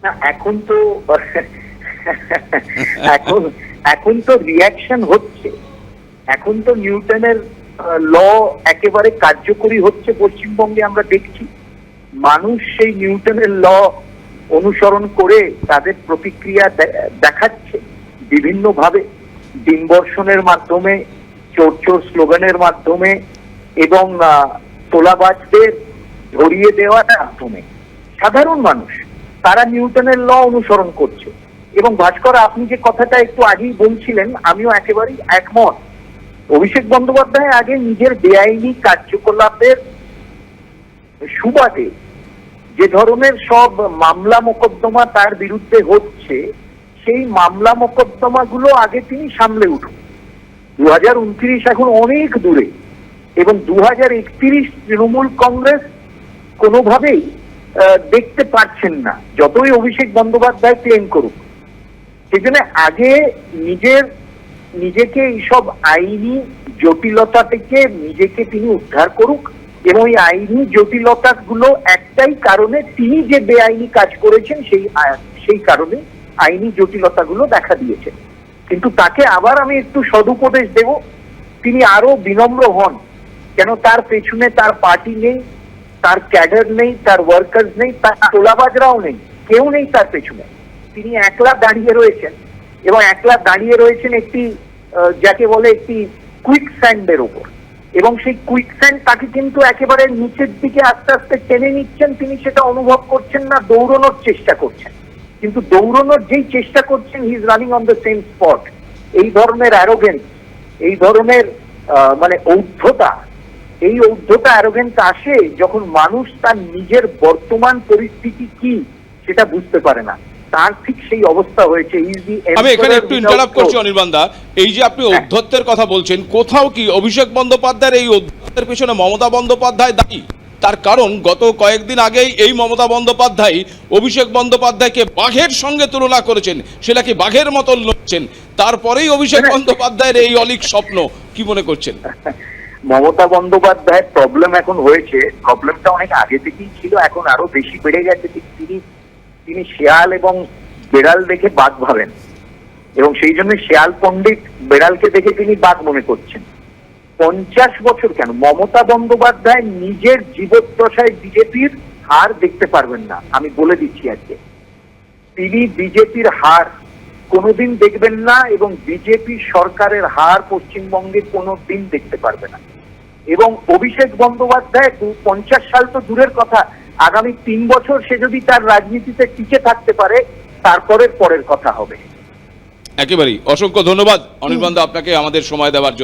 না, এখন এখন তো রিয়াকশন হচ্ছে। এখন তো নিউটনের ল একেবারে কার্যকরী হচ্ছে পশ্চিমবঙ্গে, আমরা দেখছি। মানুষ সেই নিউটনের ল অনুসরণ করে তাদের প্রতিক্রিয়া দেখাচ্ছে বিভিন্নভাবে, ডিমবর্ষণের মাধ্যমে, চোর চোর স্লোগানের মাধ্যমে এবং তোলাবাজদের ধরিয়ে দেওয়ার মাধ্যমে। সাধারণ মানুষ তারা নিউটনের ল অনুসরণ করছে। এবং ভাস্কর, আপনি যে কথাটা একটু আগেই বলছিলেন, আমিও একেবারেই একমত। অভিষেক বন্দ্যোপাধ্যায় আগে নিজের বেআইনি কার্যকলাপের সুবাদে যে ধরনের সব মামলা মোকদ্দমা তার বিরুদ্ধে হচ্ছে, সেই মামলা মোকদ্দমাগুলো আগে তিনি সামলে উঠুন। 2029 এখন অনেক দূরে, এবং 2031 তৃণমূল কংগ্রেস কোনোভাবেই দেখতে পারছেন না, যতই অভিষেক বন্দ্যোপাধ্যায় ক্লেম করুক। সেজন্য আগে নিজেকে এইসব আইনি জটিলতা থেকে নিজেকে তিনি উদ্ধার করুক, এবং এই আইনি জটিলতা গুলো একটাই কারণে, তিনি যে বেআইনি কাজ করেছেন সেই কারণে আইনি জটিলতা গুলো দেখা দিয়েছে। কিন্তু তাকে আবার আমি একটু সদুপদেশ দেব, তিনি আরো বিনম্র হন। কেন তার পেছনে তার পার্টি নেই, তার ক্যাডার নেই, তার ওয়ার্কার্স নেই, তার তোলাবাজরাও নেই, কেউ নেই তার পেছনে। তিনি একলা দাঁড়িয়ে রয়েছেন, এবং একলা দাঁড়িয়ে রয়েছেন একটি যাকে বলে একটি কুইক স্যান্ডের ওপর। এবং সেই কুইক স্যান্ড তাকে কিন্তু একেবারে নিচের দিকে আস্তে আস্তে টেনে নিচ্ছেন, তিনি সেটা অনুভব করছেন না, দৌড়ানোর চেষ্টা করছেন। কিন্তু দৌড়ানোর যেই চেষ্টা করছেন, he is running on the same spot. এই ধরনের অ্যারোগেন্স, এই ধরনের এই ঔদ্ধতা অ্যারোগেন্স আসে যখন মানুষ তার নিজের বর্তমান পরিস্থিতি কি সেটা বুঝতে পারে না। তার ঠিক সেই অবস্থা হয়েছে। আমি এখানে একটু ইন্টারাপ্ট করছি অনির্বাণ দা, এই যে আপনি ঔদ্ধত্যের কথা বলছেন, কোথাও কি অভিষেক বন্দ্যোপাধ্যায়ের এই ঔদ্ধত্যের পেছনে মমতা বন্দ্যোপাধ্যায় দায়ী? তার কারণ গত কয়েকদিন আগেই এই মমতা বন্দ্যোপাধ্যায় অভিষেক বন্দ্যোপাধ্যায়কে বাঘের সঙ্গে তুলনা করেছেন, সেটা কি বাঘের মতো লড়ছেন। তারপরেই অভিষেক বন্দ্যোপাধ্যায়ের এই অলীক স্বপ্ন, কি মনে করছেন? মমতা বন্দ্যোপাধ্যায়ের প্রবলেম এখন হয়েছে, প্রবলেমটা অনেক আগে থেকেই ছিল, এখন আরো বেশি বেড়ে গেছে। তিনি শেয়াল এবং বেড়াল দেখে বাঘ ভাবেন, এবং সেই জন্য শেয়াল পণ্ডিত বেড়ালকে দেখে তিনি বাঘ মনে করছেন। 50 বছর কেন, মমতা বন্দ্যোপাধ্যায় নিজের জীবদ্দশায় বিজেপির হার দেখতে পারবেন না, আমি বলে দিচ্ছি আজকে। তিনি বিজেপির হার কোনোদিন দেখবেন না, এবং বিজেপি সরকারের হার পশ্চিমবঙ্গে কোনোদিন দেখতে পারবে না। এবং অভিষেক বন্দ্যোপাধ্যায় 50 সাল তো দূরের কথা, আগামী 3 বছর সে যদি তার রাজনীতিতে টিকে থাকতে পারে, তারপরের পরের কথা হবে। একেবারেই। অসংখ্য ধন্যবাদ অনির্বাণ দা আপনাকে আমাদের সময় দেওয়ার জন্য।